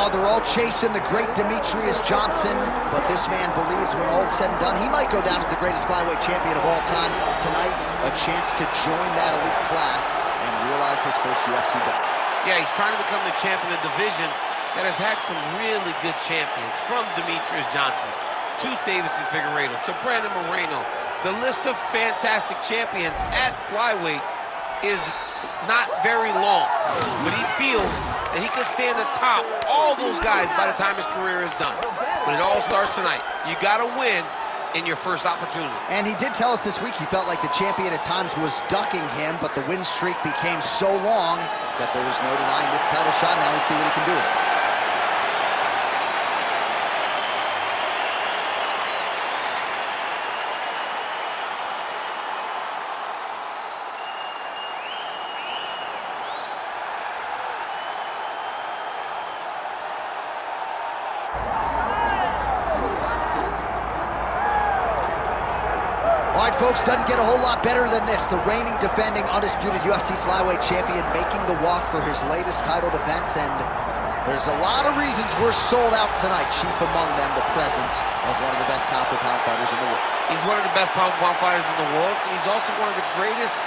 Now they're all chasing the great Demetrius Johnson, but this man believes when all's said and done, he might go down as the greatest flyweight champion of all time. Tonight, a chance to join that elite class and realize his first UFC belt. Yeah, he's trying to become the champion of the division that has had some really good champions, from Demetrius Johnson to Davison Figueiredo to Brandon Moreno. The list of fantastic champions at flyweight is not very long, but he feels that he can stand atop all those guys by the time his career is done. But it all starts tonight. You gotta win in your first opportunity. And he did tell us this week he felt like the champion at times was ducking him, but the win streak became so long that there was no denying this title shot. Now we see what he can do with it. All right, folks, doesn't get a whole lot better than this. The reigning, defending, undisputed UFC flyweight champion making the walk for his latest title defense, and there's a lot of reasons we're sold out tonight, chief among them the presence of one of the best pound-for-pound fighters in the world. He's one of the best pound-for-pound fighters in the world, and he's also one of the greatest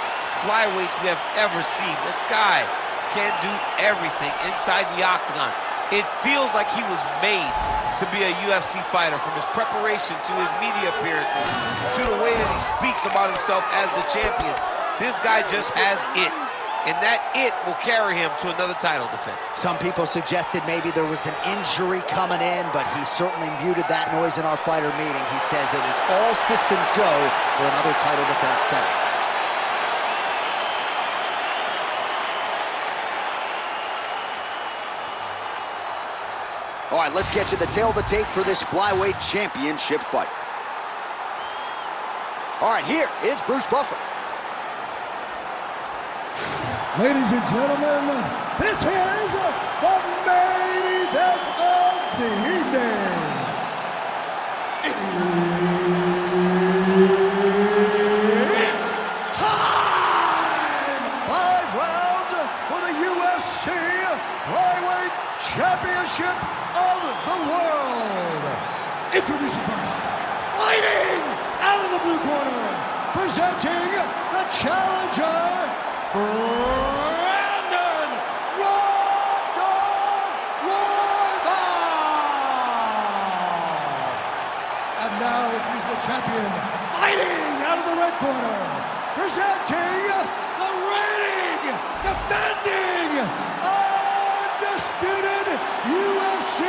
flyweights we have ever seen. This guy can do everything inside the octagon. It feels like he was made to be a UFC fighter, from his preparation to his media appearances to the way that he speaks about himself as the champion. This guy just has it, and that it will carry him to another title defense. Some people suggested maybe there was an injury coming in, but he certainly muted that noise in our fighter meeting. He says it is all systems go for another title defense tonight. All right, let's get you the tail of the tape for this flyweight championship fight. All right, here is Bruce Buffer. Ladies and gentlemen, this is the main event of the evening. It's time! 5 rounds for the UFC Flyweight Championship of the world. Introducing first, fighting out of the blue corner, presenting the challenger, Brandon Royval. And now he's the champion, fighting out of the red corner, presenting the reigning, defending, undisputed UFC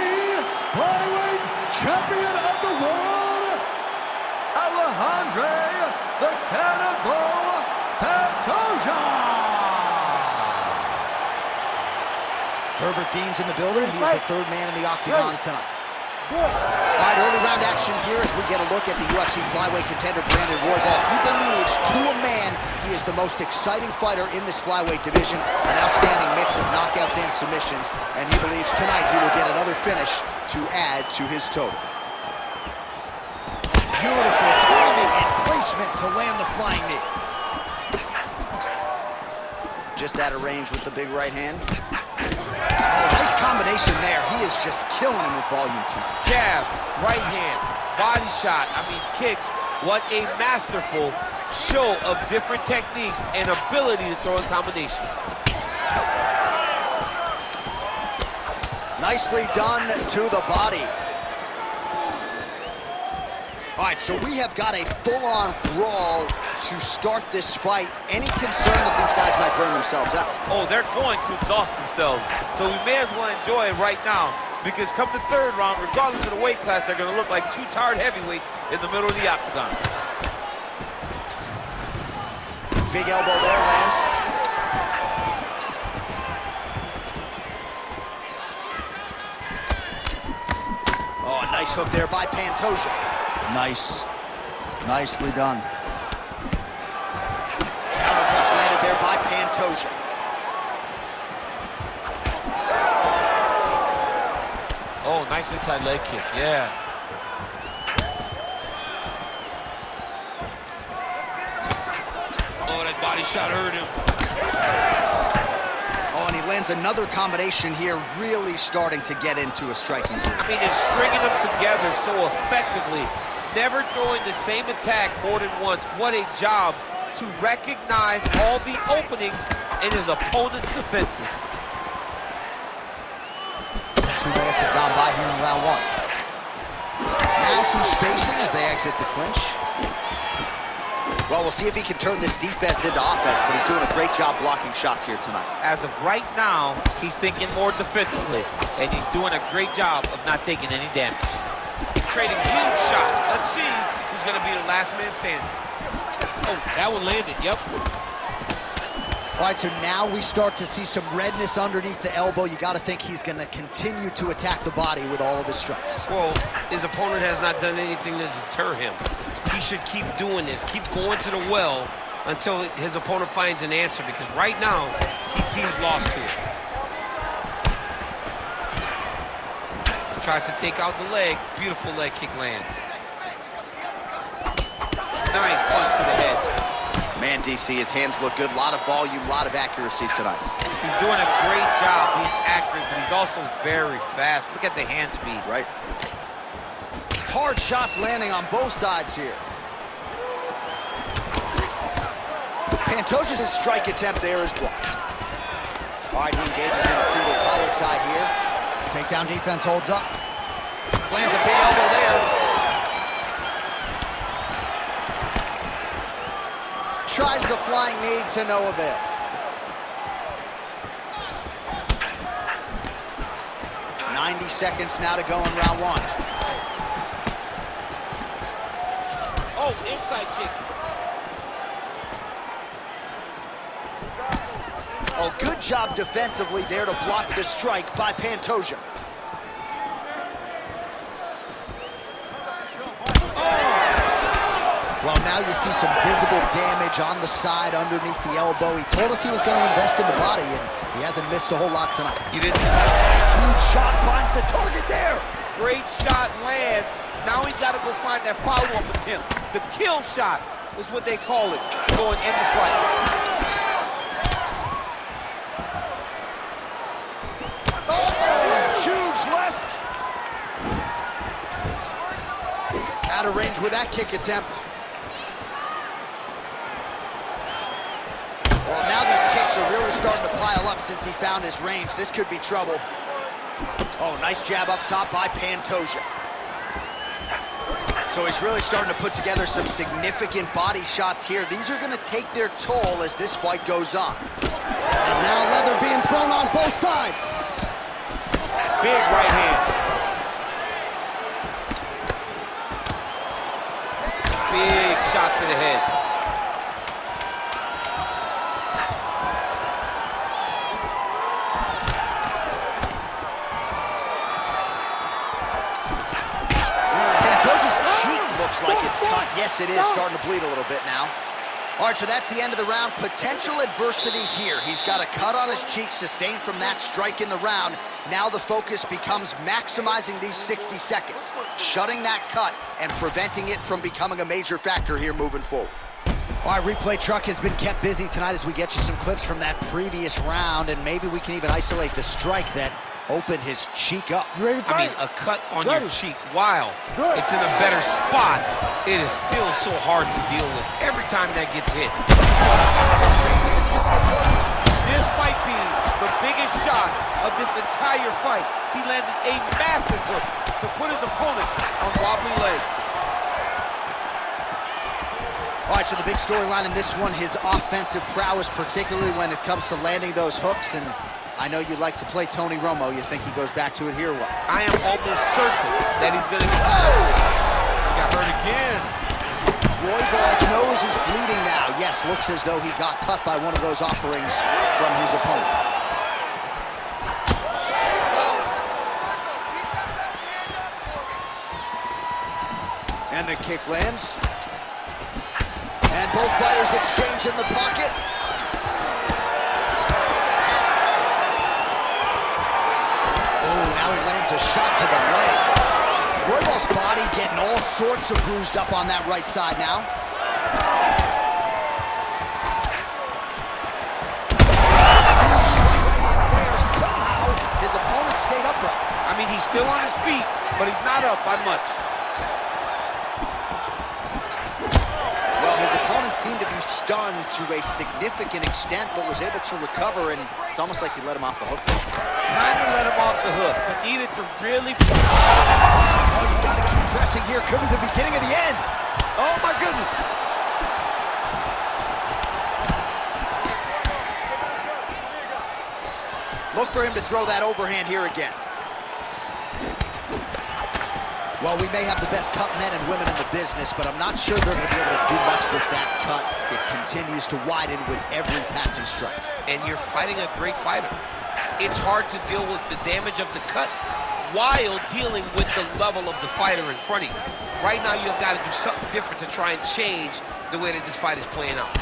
flyweight champion of the world, Alexandre the Cannibal Pantoja. Herbert Dean's in the building. He's the third man in the octagon tonight. All right, early round action here as we get a look at the UFC flyweight contender, Brandon Royval. He believes, to a man, he is the most exciting fighter in this flyweight division, an outstanding mix of knockouts and submissions, and he believes tonight he will get another finish to add to his total. Beautiful timing and placement to land the flying knee. Just out of range with the big right hand. Oh, nice combination there. He is just killing him with volume tonight. Jab, right hand, body shot, kicks. What a masterful show of different techniques and ability to throw in combination. Nicely done to the body. All right, so we have got a full-on brawl to start this fight. Any concern that these guys might burn themselves out? Oh, they're going to exhaust themselves. So we may as well enjoy it right now, because come the third round, regardless of the weight class, they're going to look like two tired heavyweights in the middle of the octagon. Big elbow there, Lance. Oh, a nice hook there by Pantoja. Nicely done. Counterpunch landed there by Pantoja. Oh, nice inside leg kick, yeah. Oh, that body shot hurt him. Oh, and he lands lands another combination here, really starting to get into a striking groove. I mean, they're stringing them together so effectively, never throwing the same attack more than once. What a job to recognize all the openings in his opponent's defenses. 2 minutes have gone by here in round 1. Now some spacing as they exit the clinch. Well, we'll see if he can turn this defense into offense, but he's doing a great job blocking shots here tonight. As of right now, he's thinking more defensively, and he's doing a great job of not taking any damage. Trading huge shots. Let's see who's going to be the last man standing. Oh, that one landed, yep. All right, so now we start to see some redness underneath the elbow. You got to think he's going to continue to attack the body with all of his strikes. Well, his opponent has not done anything to deter him. He should keep doing this, keep going to the well until his opponent finds an answer, because right now, he seems lost to it. Tries to take out the leg. Beautiful leg kick lands. Nice punch to the head. Man, DC, his hands look good. A lot of volume, a lot of accuracy tonight. He's doing a great job being accurate, but he's also very fast. Look at the hand speed. Right. Hard shots landing on both sides here. Pantoja's strike attempt there is blocked. All right, he engages in a single collar tie here. Takedown defense holds up. Lands a big elbow there. Tries the flying knee to no avail. "90 seconds now to go in round 1. Oh, inside kick. Oh, good job defensively there to block the strike by Pantoja. Well, now you see some visible damage on the side underneath the elbow. He told us he was going to invest in the body, and he hasn't missed a whole lot tonight. He didn't. Huge shot finds the target there. Great shot lands. Now he's got to go find that follow-up attempt. The kill shot is what they call it, going in the fight. Oh, huge left. Out of range with that kick attempt. Well, now these kicks are really starting to pile up since he found his range. This could be trouble. Oh, nice jab up top by Pantoja. So he's really starting to put together some significant body shots here. These are going to take their toll as this fight goes on. And now leather being thrown on both sides. Big right hand. Big shot to the head. Like it's cut. Yes, it is starting to bleed a little bit now. All right, so that's the end of the round. Potential adversity here. He's got a cut on his cheek sustained from that strike in the round. Now the focus becomes maximizing these 60 seconds, shutting that cut and preventing it from becoming a major factor here moving forward. All right, replay truck has been kept busy tonight as we get you some clips from that previous round, and maybe we can even isolate the strike that opened his cheek up. I mean, a cut on your cheek, while it's in a better spot, it is still so hard to deal with every time that gets hit. This might be the biggest shot of this entire fight. He landed a massive hook to put his opponent on wobbly legs. All right, so the big storyline in this one, his offensive prowess, particularly when it comes to landing those hooks, and I know you like to play Tony Romo. You think he goes back to it here or what? I am almost certain that he's going to... Oh! He got hurt again. Royval's nose is bleeding now. Yes, looks as though he got cut by one of those offerings from his opponent. And the kick lands. And both fighters exchange in the pocket. A shot to the leg. Royval's body getting all sorts of bruised up on that right side now. He's still on his feet, but he's not up by much. Well, his opponent seemed to be stunned to a significant extent, but was able to recover, and it's almost like he let him off the hook. Kind of let him off the hook. He needed to really... Oh, you gotta keep pressing here. Could be the beginning of the end. Oh, my goodness. Look for him to throw that overhand here again. Well, we may have the best cut men and women in the business, but I'm not sure they're going to be able to do much with that cut. It continues to widen with every passing strike. And you're fighting a great fighter. It's hard to deal with the damage of the cut while dealing with the level of the fighter in front of you. Right now, you've got to do something different to try and change the way that this fight is playing out.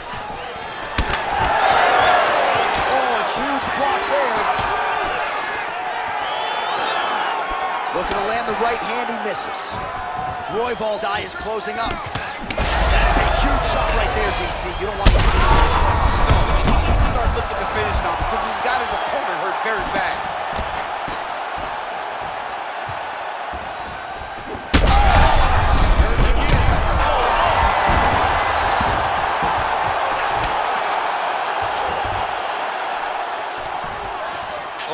Oh, a huge block there. Looking to land the right hand, he misses. Royval's eye is closing up. That's a huge shot right there, DC. You don't want to see that. No, he needs to start looking to finish now because he's got his opponent hurt very bad.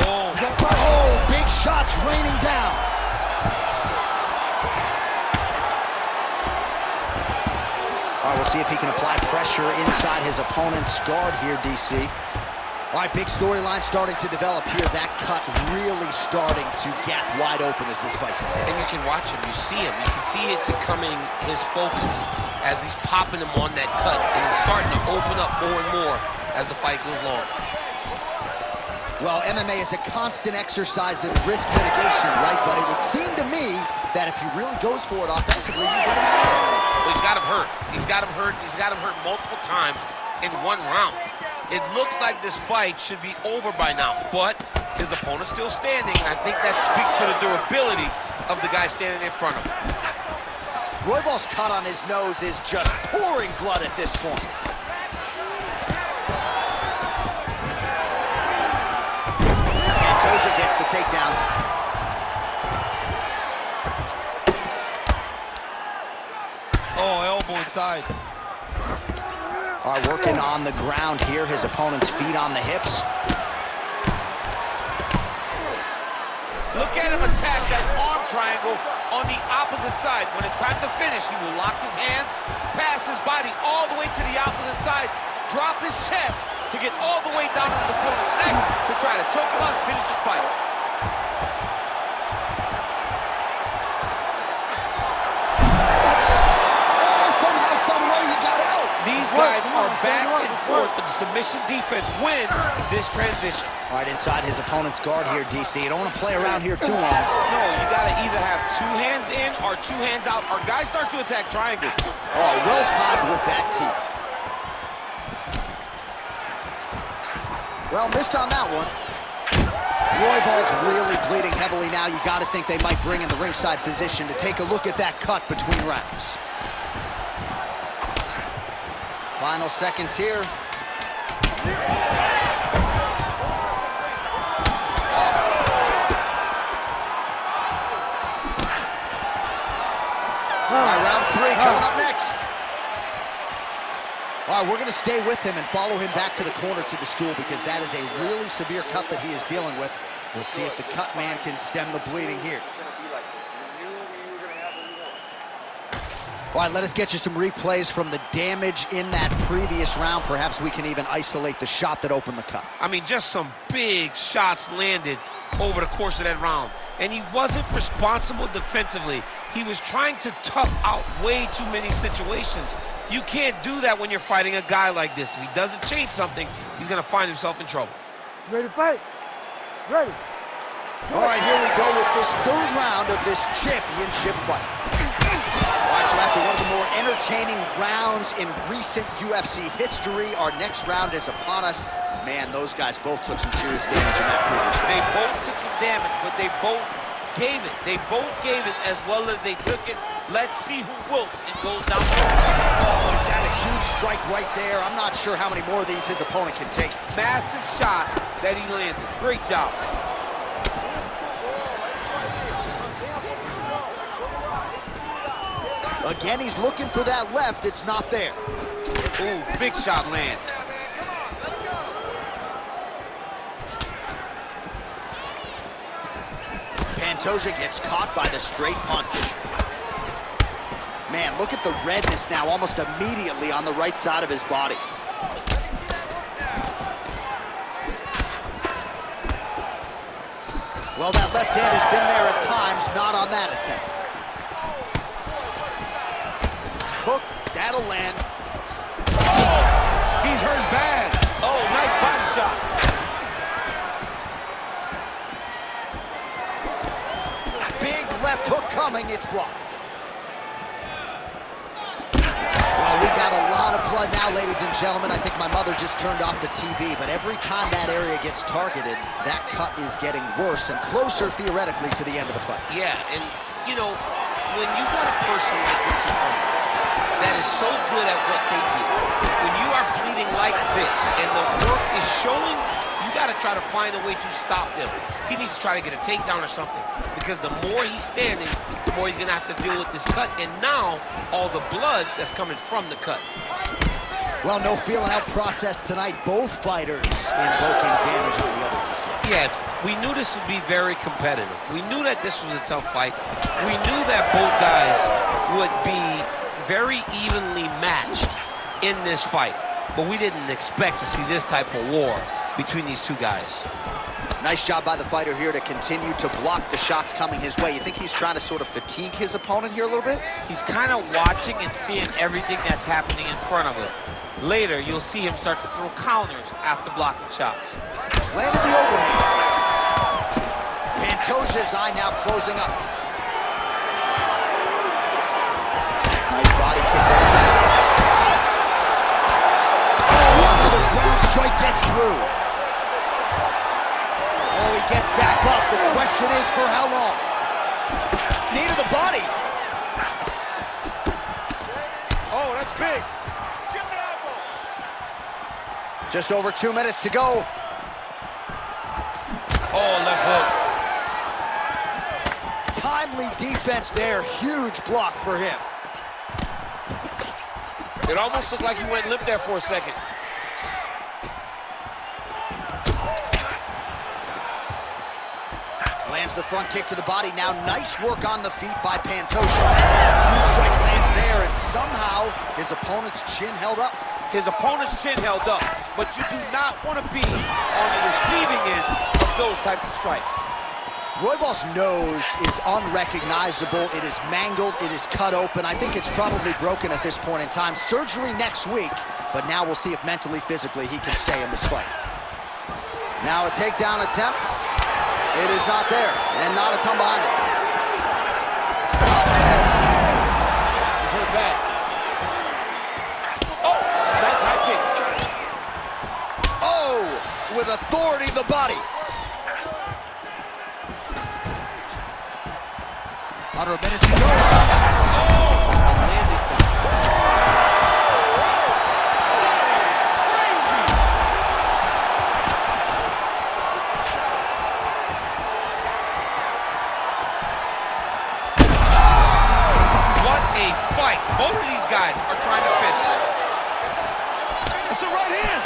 Oh, big shots raining down. All right, we'll see if he can apply pressure inside his opponent's guard here, DC. All right, big storyline starting to develop here. That cut really starting to gap wide open as this fight continues. And you can watch him, you see him. You can see it becoming his focus as he's popping him on that cut. And it's starting to open up more and more as the fight goes long. Well, MMA is a constant exercise in risk mitigation, right? But it would seem to me that if he really goes for it offensively, you get him out of it. Well, he's got him hurt. He's got him hurt. He's got him hurt multiple times in one round. It looks like this fight should be over by now, but his opponent's still standing. I think that speaks to the durability of the guy standing in front of him. Royval's cut on his nose is just pouring blood at this point. Pantoja gets the takedown. Oh, elbow inside. All right, working on the ground here. His opponent's feet on the hips. Look at him attack that arm triangle on the opposite side. When it's time to finish, he will lock his hands, pass his body all the way to the opposite side, drop his chest to get all the way down to his opponent's neck to try to choke him out and finish the fight. Somehow, some way, he got out. These guys are back and forth, but the submission defense wins this transition. All right, inside his opponent's guard here, DC. You don't want to play around here too long. No, you got to either have two hands in or two hands out, or guys start to attack triangles. Oh, well timed with that teeth. Well, missed on that one. Royval's really bleeding heavily now. You got to think they might bring in the ringside physician to take a look at that cut between rounds. Final seconds here. All right, round three coming up next. All right, we're going to stay with him and follow him back to the corner to the stool because that is a really severe cut that he is dealing with. We'll see if the cut man can stem the bleeding here. All right, let us get you some replays from the damage in that previous round. Perhaps we can even isolate the shot that opened the cut. I mean, just some big shots landed over the course of that round. And he wasn't responsible defensively. He was trying to tough out way too many situations. You can't do that when you're fighting a guy like this. If he doesn't change something, he's going to find himself in trouble. Ready to fight? Ready. All right, here we go with this third round of this championship fight. All right, so after one of the more entertaining rounds in recent UFC history, our next round is upon us. Man, those guys both took some serious damage in that previous round. They both took some damage, but they both gave it. They both gave it as well as they took it. Let's see who wilts and goes down. Oh, he's had a huge strike right there. I'm not sure how many more of these his opponent can take. Massive shot that he landed. Great job. Again, he's looking for that left. It's not there. Ooh, big shot lands. Pantoja gets caught by the straight punch. Man, look at the redness now almost immediately on the right side of his body. Well, that left hand has been there at times, not on that attempt. Hook, that'll land. Oh, he's hurt bad. Oh, nice body shot. Big left hook coming, it's blocked. Well, we got a lot of blood now, ladies and gentlemen. I think my mother just turned off the TV, but every time that area gets targeted, that cut is getting worse and closer, theoretically, to the end of the fight. Yeah, and, you know, when you got a person like this in front of you that is so good at what they do, when you are bleeding like this and the work is showing, you got to try to find a way to stop them. He needs to try to get a takedown or something, because the more he's standing, the more he's going to have to deal with this cut, and now all the blood that's coming from the cut. Well, no feeling out process tonight. Both fighters invoking damage on the other side. Yes, we knew this would be very competitive. We knew that this was a tough fight. We knew that both guys would be very evenly matched in this fight, but we didn't expect to see this type of war between these two guys. Nice job by the fighter here to continue to block the shots coming his way. You think he's trying to sort of fatigue his opponent here a little bit? He's kind of watching and seeing everything that's happening in front of him. Later, you'll see him start to throw counters after blocking shots. Landed the overhand. Pantoja's eye now closing up. Nice body kick there. Oh, another ground strike gets through. Oh, he gets back up. The question is for how long? Knee to the body. Oh, that's big. Just over 2 minutes to go. Oh, left hook. Timely defense there. Huge block for him. It almost looked like he went limp there for a second. Lands the front kick to the body. Now nice work on the feet by Pantoja. Huge strike lands there, and somehow his opponent's chin held up. His opponent's chin held up, but you do not want to be on the receiving end of those types of strikes. Royval's nose is unrecognizable. It is mangled. It is cut open. I think it's probably broken at this point in time. Surgery next week, but now we'll see if mentally, physically, he can stay in this fight. Now a takedown attempt. It is not there, and not a ton behind it. He's hurt bad. Oh, nice high kick. Oh, with authority, the body. Under a minute to go. Oh, landed something. What a fight. Both of these guys are trying to finish. It's a right hand.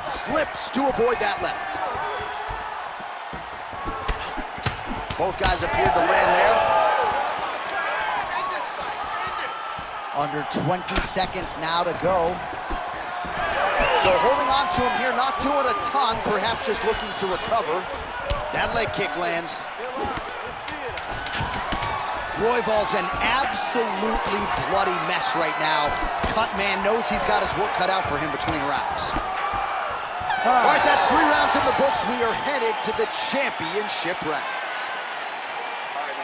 Slips to avoid that left. Both guys appeared to land there. Under 20 seconds now to go. So holding on to him here, not doing a ton, perhaps just looking to recover. That leg kick lands. Royval's an absolutely bloody mess right now. Cut man knows he's got his work cut out for him between rounds. All right, that's 3 rounds in the books. We are headed to the championship rounds.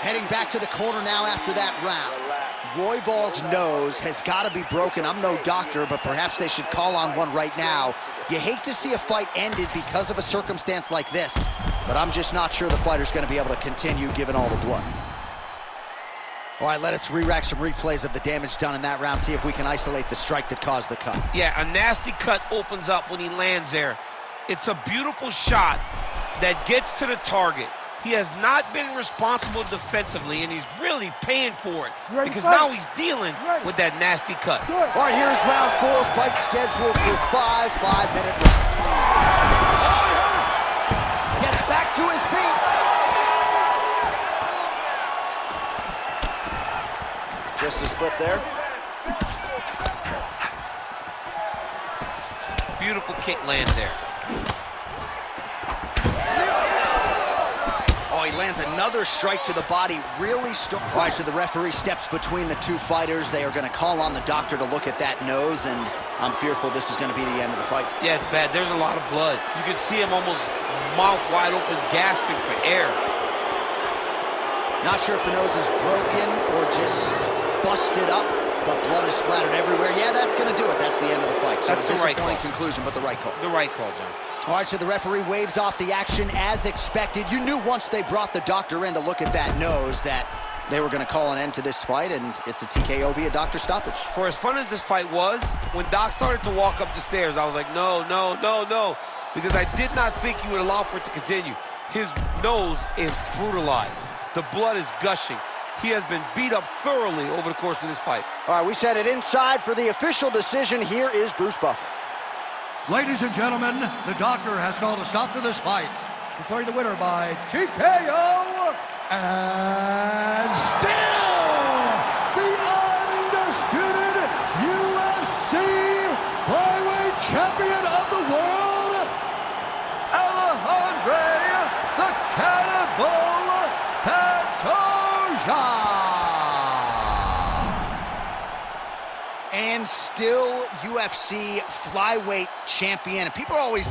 Heading back to the corner now after that round. Royval's nose has got to be broken. I'm no doctor, but perhaps they should call on one right now. You hate to see a fight ended because of a circumstance like this, but I'm just not sure the fighter's going to be able to continue given all the blood. All right, let us re-rack some replays of the damage done in that round, see if we can isolate the strike that caused the cut. Yeah, a nasty cut opens up when he lands there. It's a beautiful shot that gets to the target. He has not been responsible defensively, and he's really paying for it Ready, because fight. now he's dealing with that nasty cut. All right, here's round 4, fight scheduled for 5 5-minute rounds. Gets back to his feet. Just a slip there. Beautiful kick lands there. Oh, he lands another strike to the body, really strong. All right, so the referee steps between the two fighters. They are going to call on the doctor to look at that nose, and I'm fearful this is going to be the end of the fight. Yeah, it's bad. There's a lot of blood. You can see him almost mouth wide open, gasping for air. Not sure if the nose is broken or just busted up, but blood is splattered everywhere. Yeah, that's going to do it. That's the end of the fight. So That's a the right disappointing call. conclusion, but the right call. The right call, John. All right, so the referee waves off the action as expected. You knew once they brought the doctor in to look at that nose that they were going to call an end to this fight, and it's a TKO via doctor stoppage. For as fun as this fight was, when Doc started to walk up the stairs, I was like, no, no, no, no, because I did not think he would allow for it to continue. His nose is brutalized. The blood is gushing. He has been beat up thoroughly over the course of this fight. All right, we set it inside for the official decision. Here is Bruce Buffer. Ladies and gentlemen, the doctor has called a stop to this fight, declaring the winner by TKO, and still the undisputed UFC flyweight champion of the world, Alexandre the Cannibal Pantoja. And still UFC flyweight champion. And people are always